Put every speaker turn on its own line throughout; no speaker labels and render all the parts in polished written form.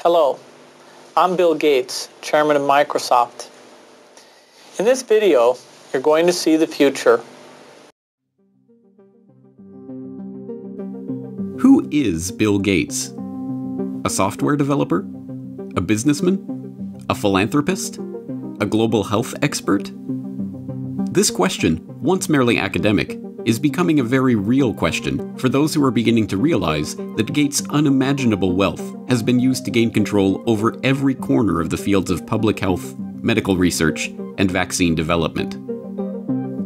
Hello, I'm Bill Γκέιτς, Chairman of Microsoft. In this video, you're going to see the future.
Who is Bill Γκέιτς? A software developer? A businessman? A philanthropist? A global health expert? This question, once merely academic, is becoming a very real question for those who are beginning to realize that Gates's unimaginable wealth has been used to gain control over every corner of the fields of public health, medical research, and vaccine development.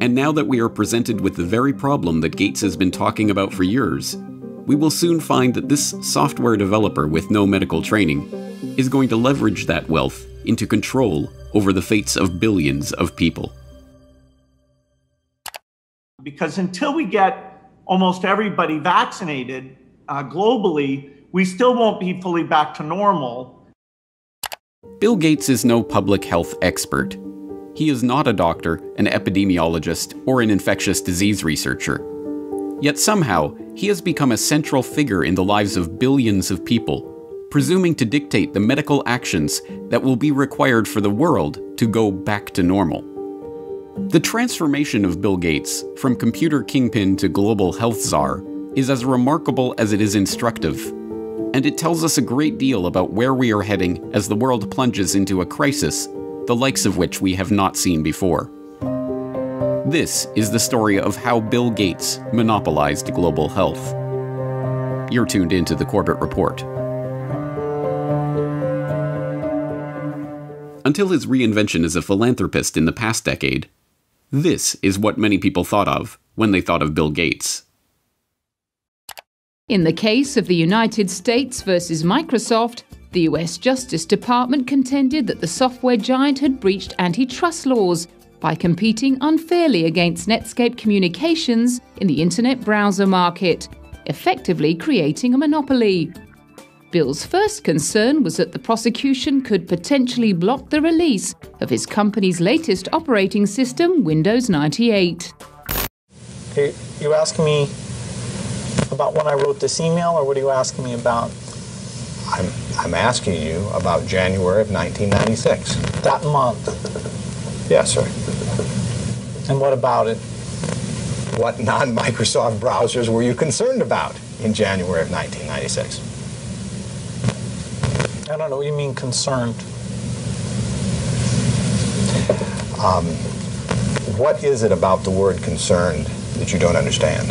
And now that we are presented with the very problem that Gates has been talking about for years, we will soon find that this software developer with no medical training is going to leverage that wealth into control over the fates of billions of people.
Because until we get almost everybody vaccinated globally, we still won't be fully back to normal.
Bill Gates's is no public health expert. He is not a doctor, an epidemiologist, or an infectious disease researcher. Yet somehow, he has become a central figure in the lives of billions of people, presuming to dictate the medical actions that will be required for the world to go back to normal. The transformation of Bill Gates's from computer kingpin to global health czar is as remarkable as it is instructive, and it tells us a great deal about where we are heading as the world plunges into a crisis, the likes of which we have not seen before. This is the story of how Bill Gates's monopolized global health. You're tuned into the Corbett Report. Until his reinvention as a philanthropist in the past decade, this is what many people thought of when they thought of Bill Gates's.
In the case of the United States versus Microsoft, the US Justice Department contended that the software giant had breached antitrust laws by competing unfairly against Netscape Communications in the internet browser market, effectively creating a monopoly. Bill's first concern was that the prosecution could potentially block the release of his company's latest operating system, Windows 98.
Okay, you asking me about when I wrote this email, or what are you asking me about?
I'm asking you about January of 1996.
That month.
Yes, sir.
And what about it?
What non-Microsoft browsers were you concerned about in January of 1996?
I don't know what you mean concerned.
What is it about the word concerned that you don't understand?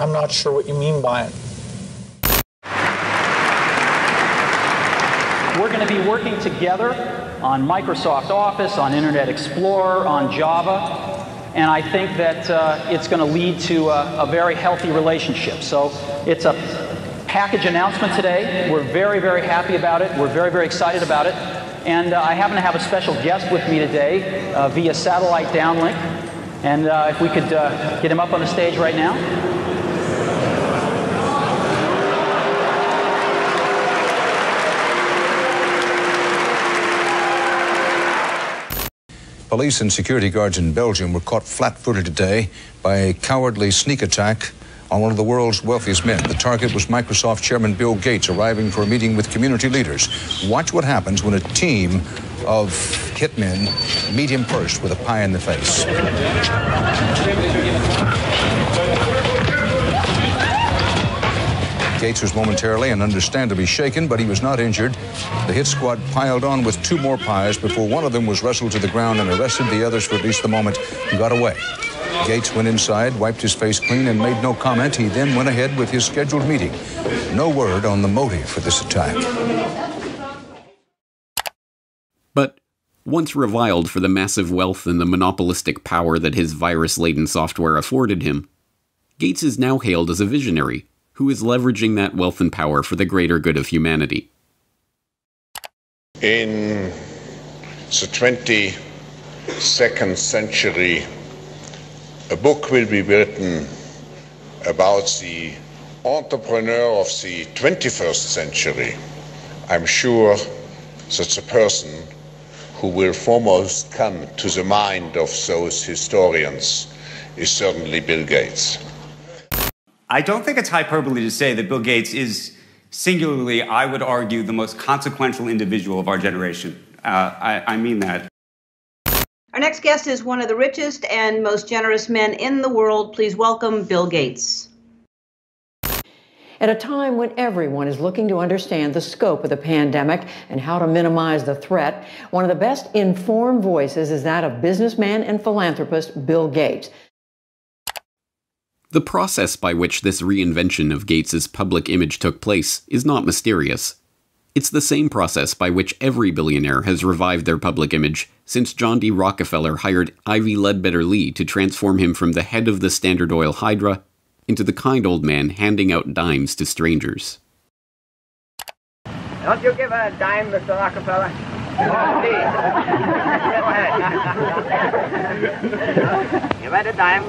I'm not sure what you mean by it.
We're going to be working together on Microsoft Office, on Internet Explorer, on Java, and I think that it's going to lead to a very healthy relationship. So it's a package announcement today. We're very, very happy about it. We're very, very excited about it. And I happen to have a special guest with me today via satellite downlink. And if we could get him up on the stage right now.
Police and security guards in Belgium were caught flat-footed today by a cowardly sneak attack on one of the world's wealthiest men. The target was Microsoft chairman Bill Gates, arriving for a meeting with community leaders. Watch what happens when a team of hitmen meet him first with a pie in the face. Gates was momentarily and understandably shaken, but he was not injured. The hit squad piled on with two more pies before one of them was wrestled to the ground and arrested. The others, for at least the moment, got away. Gates went inside, wiped his face clean, and made no comment. He then went ahead with his scheduled meeting. No word on the motive for this attack.
But once reviled for the massive wealth and the monopolistic power that his virus-laden software afforded him, Gates is now hailed as a visionary who is leveraging that wealth and power for the greater good of humanity.
In the 22nd century, a book will be written about the entrepreneur of the 21st century. I'm sure that the person who will foremost come to the mind of those historians is certainly Bill Ggéitz.
I don't think it's hyperbole to say that Bill Ggéitz is singularly, I would argue, the most consequential individual of our generation. I mean that.
Our next guest is one of the richest and most generous men in the world. Please welcome Bill Ggéitz.
At a time when everyone is looking to understand the scope of the pandemic and how to minimize the threat, one of the best informed voices is that of businessman and philanthropist Bill Ggéitz.
The process by which this reinvention of Gates's public image took place is not mysterious. It's the same process by which every billionaire has revived their public image since John D. Rockefeller hired Ivy Ledbetter Lee to transform him from the head of the Standard Oil Hydra into the kind old man handing out dimes to strangers.
Don't you give a dime, Mr. Rockefeller? Please. Go ahead. Give it a dime.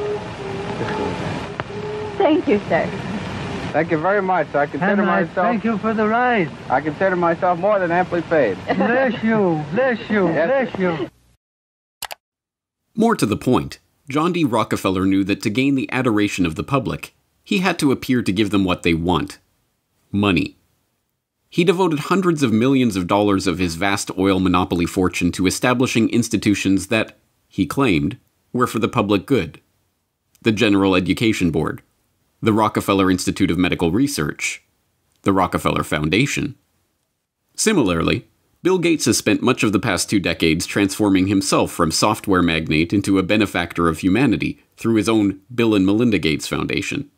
Thank you, sir.
Thank you very much. I consider myself...
Thank you for the ride.
I consider myself more than amply paid.
Bless you, bless you,
Yes.
bless you.
More to the point, John D. Rockefeller knew that to gain the adoration of the public, he had to appear to give them what they want: money. He devoted hundreds of millions of dollars of his vast oil monopoly fortune to establishing institutions that, he claimed, were for the public good. The General Education Board, the Rockefeller Institute of Medical Research, the Rockefeller Foundation. Similarly, Bill Ggéitz has spent much of the past 2 decades transforming himself from software magnate into a benefactor of humanity through his own Bill and Melinda Gates Foundation.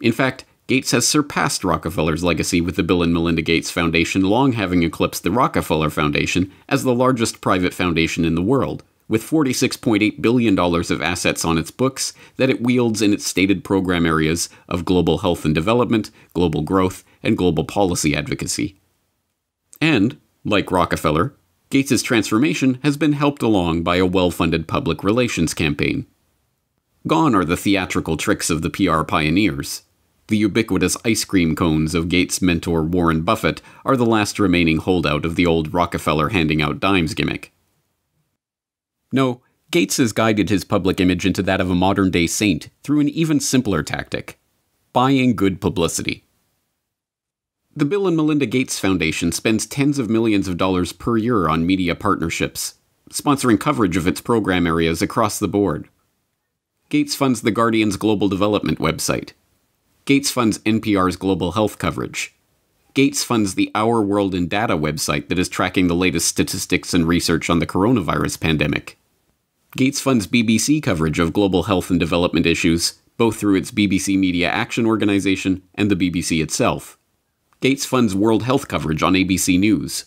In fact, Gates has surpassed Rockefeller's legacy with the Bill and Melinda Gates Foundation, long having eclipsed the Rockefeller Foundation as the largest private foundation in the world, with $46.8 billion of assets on its books that it wields in its stated program areas of global health and development, global growth, and global policy advocacy. And, like Rockefeller, Gates's transformation has been helped along by a well-funded public relations campaign. Gone are the theatrical tricks of the PR pioneers. The ubiquitous ice cream cones of Gates' mentor Warren Buffett are the last remaining holdout of the old Rockefeller handing out dimes gimmick. No, Gates has guided his public image into that of a modern-day saint through an even simpler tactic: buying good publicity. The Bill and Melinda Gates Foundation spends tens of millions of dollars per year on media partnerships, sponsoring coverage of its program areas across the board. Gates funds The Guardian's global development website. Gates funds NPR's global health coverage. Gates funds the Our World in Data website that is tracking the latest statistics and research on the coronavirus pandemic. Gates funds BBC coverage of global health and development issues, both through its BBC Media Action Organization and the BBC itself. Gates funds World Health coverage on ABC News.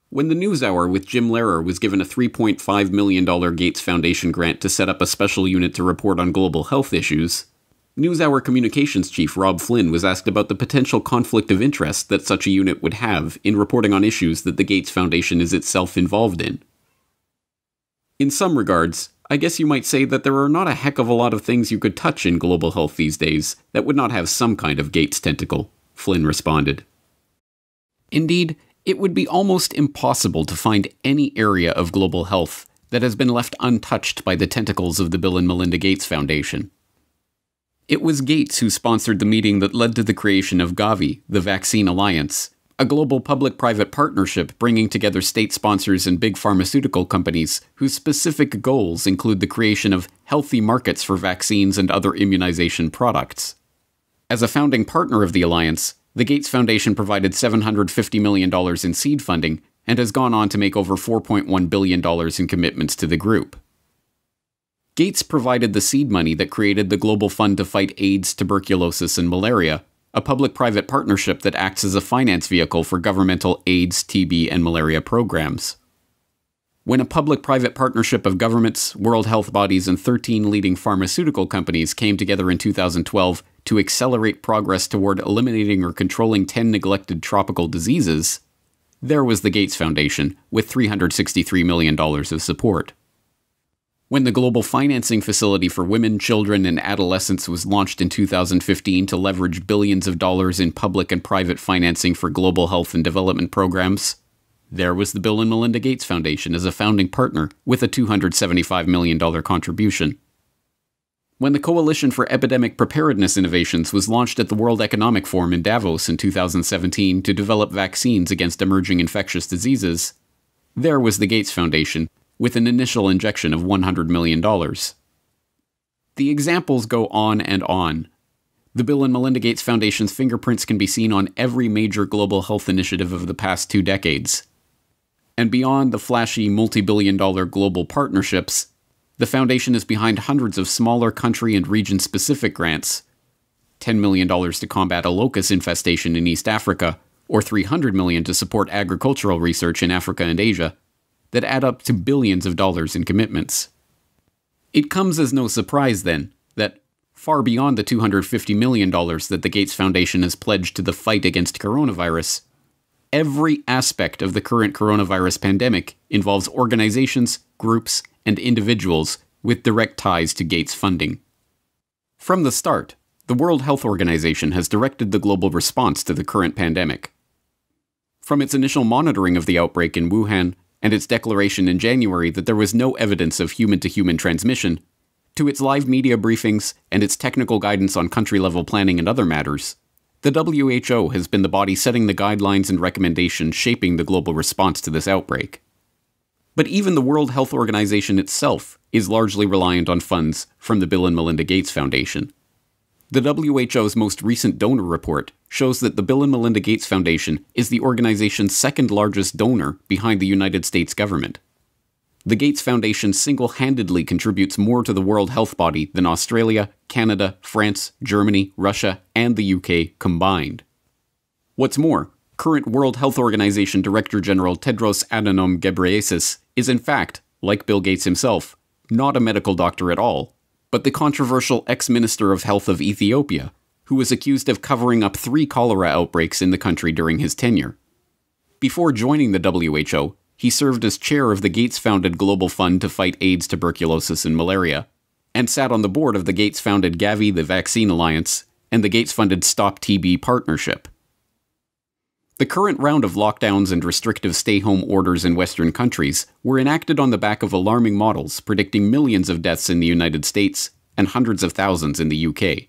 When the NewsHour with Jim Lehrer was given a $3.5 million Gates Foundation grant to set up a special unit to report on global health issues, NewsHour communications chief Rob Flynn was asked about the potential conflict of interest that such a unit would have in reporting on issues that the Gates Foundation is itself involved in. In some regards, I guess you might say that there are not a heck of a lot of things you could touch in global health these days that would not have some kind of Gates tentacle, Flynn responded. Indeed, it would be almost impossible to find any area of global health that has been left untouched by the tentacles of the Bill and Melinda Gates Foundation. It was Gates who sponsored the meeting that led to the creation of Gavi, the Vaccine Alliance, a global public-private partnership bringing together state sponsors and big pharmaceutical companies whose specific goals include the creation of healthy markets for vaccines and other immunization products. As a founding partner of the alliance, the Gates Foundation provided $750 million in seed funding and has gone on to make over $4.1 billion in commitments to the group. Gates provided the seed money that created the Global Fund to Fight AIDS, Tuberculosis, and Malaria, a public-private partnership that acts as a finance vehicle for governmental AIDS, TB, and malaria programs. When a public-private partnership of governments, world health bodies, and 13 leading pharmaceutical companies came together in 2012 to accelerate progress toward eliminating or controlling 10 neglected tropical diseases, there was the Gates Foundation, with $363 million of support. When the Global Financing Facility for Women, Children, and Adolescents was launched in 2015 to leverage billions of dollars in public and private financing for global health and development programs, There was the Bill and Melinda Gates Foundation as a founding partner with a $275 million contribution. When the Coalition for Epidemic Preparedness Innovations was launched at the World Economic Forum in Davos in 2017 to develop vaccines against emerging infectious diseases, there was the Gates Foundation with an initial injection of $100 million. The examples go on and on. The Bill and Melinda Gates Foundation's fingerprints can be seen on every major global health initiative of the past 2 decades. And beyond the flashy multi-billion-dollar global partnerships, the foundation is behind hundreds of smaller country and region-specific grants, $10 million to combat a locust infestation in East Africa, or $300 million to support agricultural research in Africa and Asia, that add up to billions of dollars in commitments. It comes as no surprise, then, that far beyond the $250 million that the Gates Foundation has pledged to the fight against coronavirus, every aspect of the current coronavirus pandemic involves organizations, groups, and individuals with direct ties to Gates funding. From the start, the World Health Organization has directed the global response to the current pandemic. From its initial monitoring of the outbreak in Wuhan and its declaration in January that there was no evidence of human-to-human transmission, to its live media briefings and its technical guidance on country-level planning and other matters, the WHO has been the body setting the guidelines and recommendations shaping the global response to this outbreak. But even the World Health Organization itself is largely reliant on funds from the Bill and Melinda Gates Foundation. The WHO's most recent donor report shows that the Bill and Melinda Gates Foundation is the organization's second largest donor behind the United States government. The Gates Foundation single-handedly contributes more to the World Health Body than Australia, Canada, France, Germany, Russia, and the UK combined. What's more, current World Health Organization Director General Tedros Adhanom Ghebreyesus is in fact, like Bill Gates himself, not a medical doctor at all, but the controversial ex-Minister of Health of Ethiopia, who was accused of covering up 3 cholera outbreaks in the country during his tenure. Before joining the WHO, he served as chair of the Gates-founded Global Fund to fight AIDS, tuberculosis, and malaria, and sat on the board of the Gates-founded Gavi, the Vaccine Alliance, and the Gates-funded Stop TB Partnership. The current round of lockdowns and restrictive stay-home orders in Western countries were enacted on the back of alarming models predicting millions of deaths in the United States and hundreds of thousands in the UK.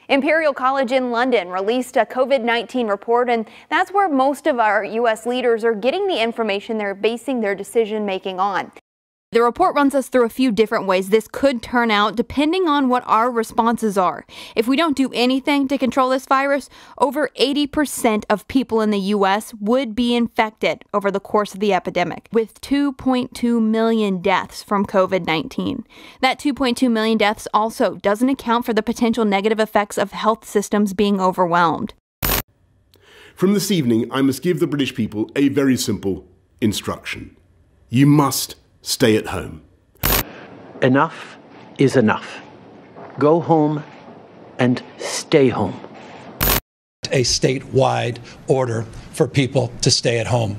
Imperial College in London released a COVID-19 report, and that's where most of our U.S. leaders are getting the information they're basing their decision-making on. The report runs us through a few different ways this could turn out depending on what our responses are. If we don't do anything to control this virus, over 80% of people in the U.S. would be infected over the course of the epidemic, with 2.2 million deaths from COVID-19. That 2.2 million deaths also doesn't account for the potential negative effects of health systems being overwhelmed.
From this evening, I must give the British people a very simple instruction. You must stay at home.
Enough is enough. Go home and stay home.
A statewide order for people to stay at home.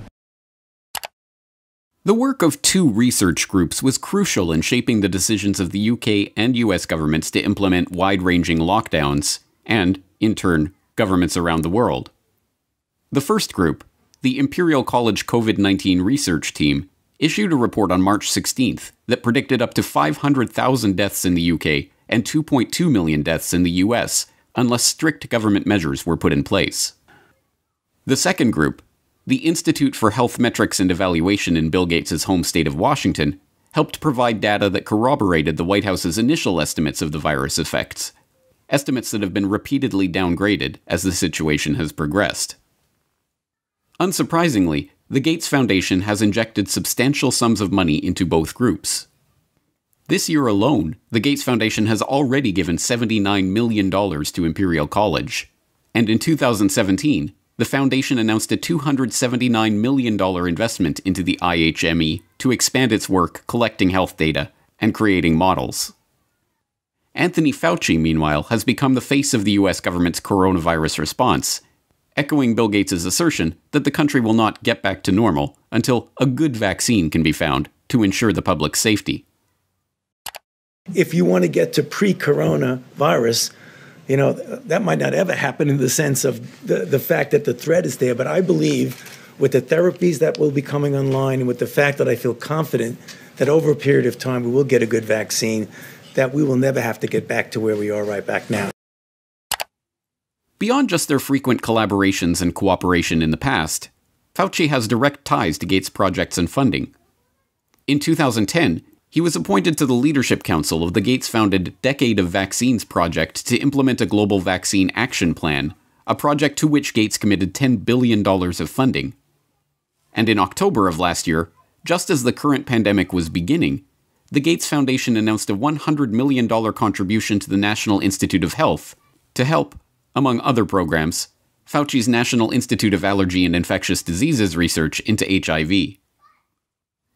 The work of 2 research groups was crucial in shaping the decisions of the UK and US governments to implement wide-ranging lockdowns, and, in turn, governments around the world. The first group, the Imperial College COVID-19 Research Team, issued a report on March 16th that predicted up to 500,000 deaths in the UK and 2.2 million deaths in the US unless strict government measures were put in place. The second group, the Institute for Health Metrics and Evaluation in Bill Gates's home state of Washington, helped provide data that corroborated the White House's initial estimates of the virus effects, estimates that have been repeatedly downgraded as the situation has progressed. Unsurprisingly, the Gates Foundation has injected substantial sums of money into both groups. This year alone, the Gates Foundation has already given $79 million to Imperial College, and in 2017, the foundation announced a $279 million investment into the IHME to expand its work collecting health data and creating models. Anthony Fauci, meanwhile, has become the face of the US government's coronavirus response, echoing Bill Gates's assertion that the country will not get back to normal until a good vaccine can be found to ensure the public's safety.
If you want to get to pre-coronavirus, that might not ever happen in the sense of the fact that the threat is there, but I believe with the therapies that will be coming online and with the fact that I feel confident that over a period of time we will get a good vaccine, that we will never have to get back to where we are right back now.
Beyond just their frequent collaborations and cooperation in the past, Fauci has direct ties to Gates' projects and funding. In 2010, he was appointed to the Leadership Council of the Gates-founded Decade of Vaccines project to implement a global vaccine action plan, a project to which Gates committed $10 billion of funding. And in October of last year, just as the current pandemic was beginning, the Gates Foundation announced a $100 million contribution to the National Institute of Health to help, among other programs, Fauci's National Institute of Allergy and Infectious Diseases research into HIV.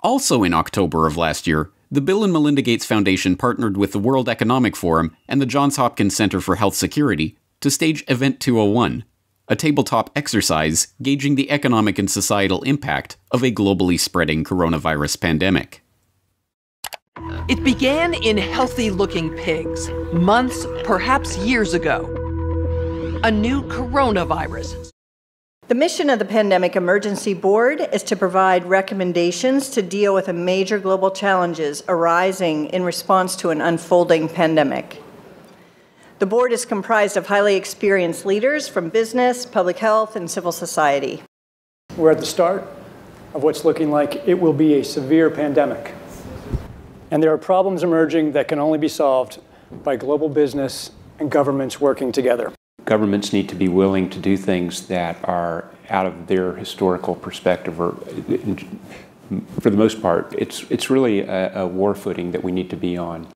Also in October of last year, the Bill and Melinda Gates Foundation partnered with the World Economic Forum and the Johns Hopkins Center for Health Security to stage Event 201, a tabletop exercise gauging the economic and societal impact of a globally spreading coronavirus pandemic.
It began in healthy-looking pigs, months, perhaps years ago. A new coronavirus.
The mission of the Pandemic Emergency Board is to provide recommendations to deal with the major global challenges arising in response to an unfolding pandemic. The board is comprised of highly experienced leaders from business, public health, and civil society.
We're at the start of what's looking like it will be a severe pandemic. And there are problems emerging that can only be solved by global business and governments working together.
Governments need to be willing to do things that are out of their historical perspective, or for the most part, it's really a war footing that we need to be on.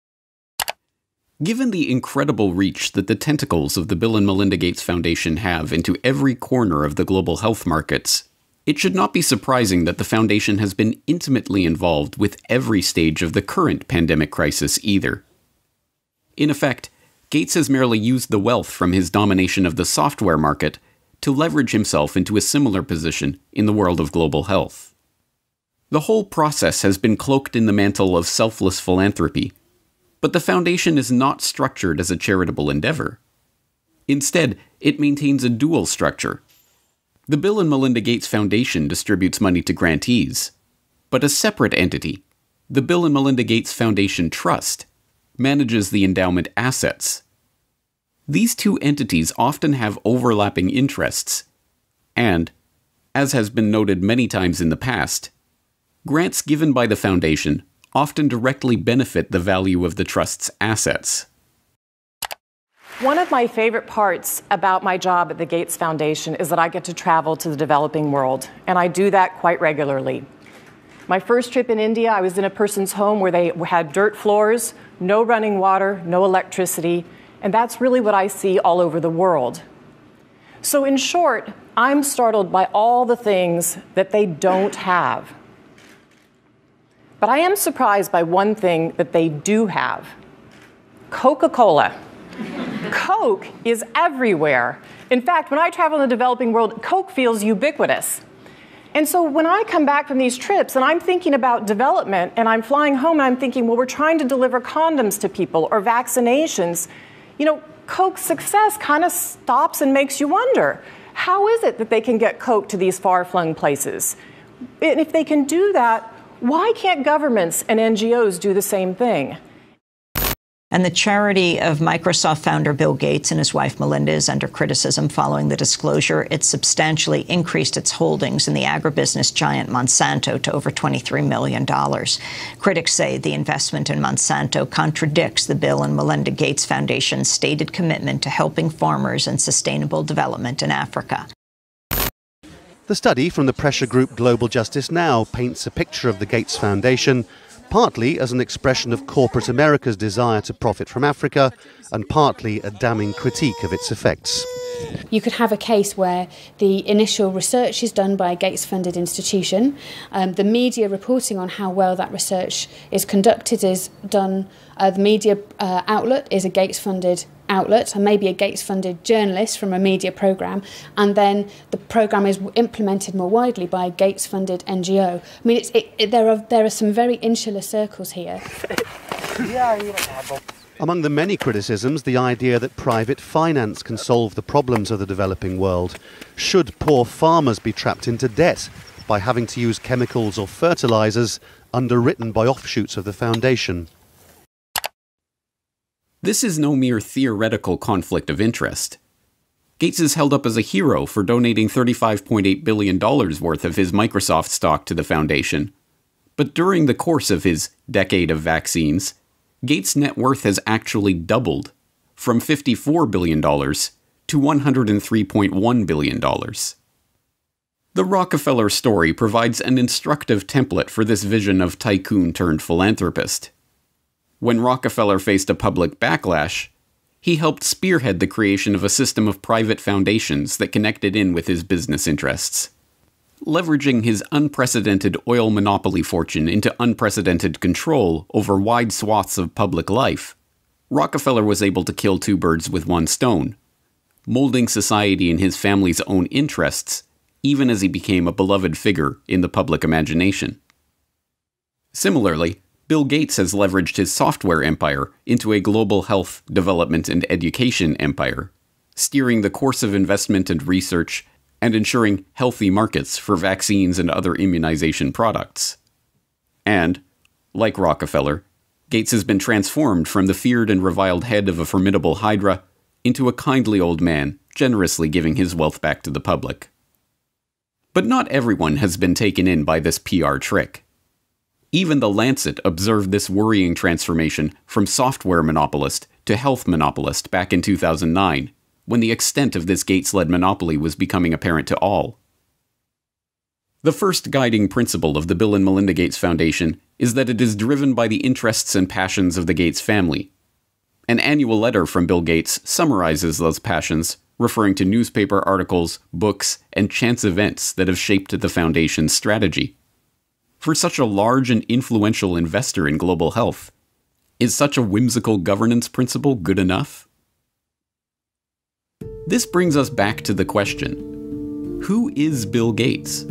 Given the incredible reach that the tentacles of the Bill and Melinda Gates Foundation have into every corner of the global health markets, it should not be surprising that the foundation has been intimately involved with every stage of the current pandemic crisis either. In effect, Gates has merely used the wealth from his domination of the software market to leverage himself into a similar position in the world of global health. The whole process has been cloaked in the mantle of selfless philanthropy, but the foundation is not structured as a charitable endeavor. Instead, it maintains a dual structure. The Bill and Melinda Gates Foundation distributes money to grantees, but a separate entity, the Bill and Melinda Gates Foundation Trust, manages the endowment assets. These two entities often have overlapping interests, and, as has been noted many times in the past, grants given by the foundation often directly benefit the value of the trust's assets.
One of my favorite parts about my job at the Gates Foundation is that I get to travel to the developing world, and I do that quite regularly. My first trip in India, I was in a person's home where they had dirt floors, no running water, no electricity, and that's really what I see all over the world. So in short, I'm startled by all the things that they don't have. But I am surprised by one thing that they do have: Coca-Cola. Coke is everywhere. In fact, when I travel in the developing world, Coke feels ubiquitous. And so when I come back from these trips and I'm thinking about development and I'm flying home and I'm thinking, well, we're trying to deliver condoms to people or vaccinations, you know, Coke's success kind of stops and makes you wonder, how is it that they can get Coke to these far-flung places? And if they can do that, why can't governments and NGOs do the same thing?
And the charity of Microsoft founder Bill Gates and his wife Melinda is under criticism following the disclosure it substantially increased its holdings in the agribusiness giant Monsanto to over $23 million. Critics say the investment in Monsanto contradicts the Bill and Melinda Gates Foundation's stated commitment to helping farmers and sustainable development in Africa.
The study from the pressure group Global Justice Now paints a picture of the Gates Foundation partly as an expression of corporate America's desire to profit from Africa, and partly a damning critique of its effects.
You could have a case where the initial research is done by a Gates-funded institution, the media reporting on how well that research is conducted is done, the media outlet is a Gates-funded outlet and maybe a Gates-funded journalist from a media programme, and then the programme is implemented more widely by a Gates-funded NGO. I mean, there are some very insular circles here.
Among the many criticisms, the idea that private finance can solve the problems of the developing world. Should poor farmers be trapped into debt by having to use chemicals or fertilizers underwritten by offshoots of the foundation?
This is no mere theoretical conflict of interest. Gates is held up as a hero for donating $35.8 billion worth of his Microsoft stock to the foundation. But during the course of his decade of vaccines, Gates' net worth has actually doubled, from $54 billion to $103.1 billion. The Rockefeller story provides an instructive template for this vision of tycoon turned philanthropist. When Rockefeller faced a public backlash, he helped spearhead the creation of a system of private foundations that connected in with his business interests. Leveraging his unprecedented oil monopoly fortune into unprecedented control over wide swaths of public life, Rockefeller was able to kill two birds with one stone, molding society in his family's own interests, even as he became a beloved figure in the public imagination. Similarly, Bill Gates has leveraged his software empire into a global health, development, and education empire, steering the course of investment and research and ensuring healthy markets for vaccines and other immunization products. And, like Rockefeller, Gates has been transformed from the feared and reviled head of a formidable hydra into a kindly old man, generously giving his wealth back to the public. But not everyone has been taken in by this PR trick. Even The Lancet observed this worrying transformation from software monopolist to health monopolist back in 2009, when the extent of this Gates-led monopoly was becoming apparent to all. The first guiding principle of the Bill and Melinda Gates Foundation is that it is driven by the interests and passions of the Gates family. An annual letter from Bill Gates summarizes those passions, referring to newspaper articles, books, and chance events that have shaped the foundation's strategy. For such a large and influential investor in global health, is such a whimsical governance principle good enough? This brings us back to the question: who is Bill Gates?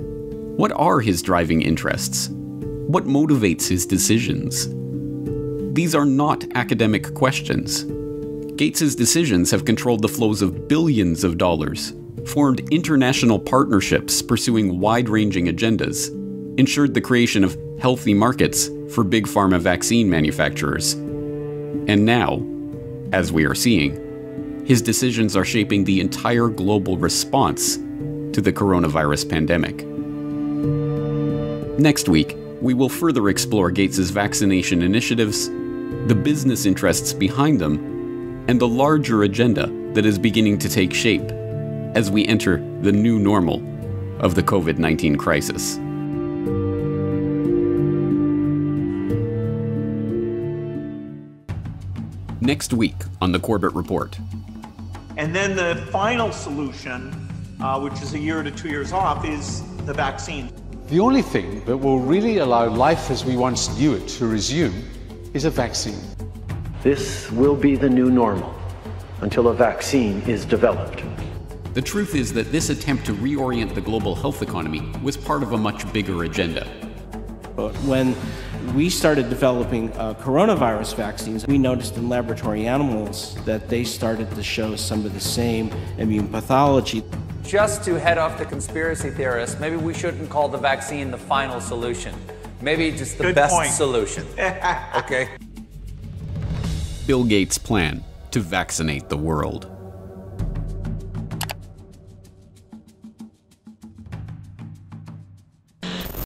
What are his driving interests? What motivates his decisions? These are not academic questions. Gates's decisions have controlled the flows of billions of dollars, formed international partnerships pursuing wide-ranging agendas, ensured the creation of healthy markets for big pharma vaccine manufacturers. And now, as we are seeing, his decisions are shaping the entire global response to the coronavirus pandemic. Next week, we will further explore Gates's vaccination initiatives, the business interests behind them, and the larger agenda that is beginning to take shape as we enter the new normal of the COVID-19 crisis. Next week on the Corbett Report.
And then the final solution, which is a year to 2 years off, is the vaccine.
The only thing that will really allow life as we once knew it to resume is a vaccine.
This will be the new normal until a vaccine is developed.
The truth is that this attempt to reorient the global health economy was part of a much bigger agenda.
But when we started developing coronavirus vaccines, we noticed in laboratory animals that they started to show some of the same immune pathology.
Just to head off the conspiracy theorists, maybe we shouldn't call the vaccine the final solution. Maybe just the best solution. Okay.
Bill Gates' plan to vaccinate the world.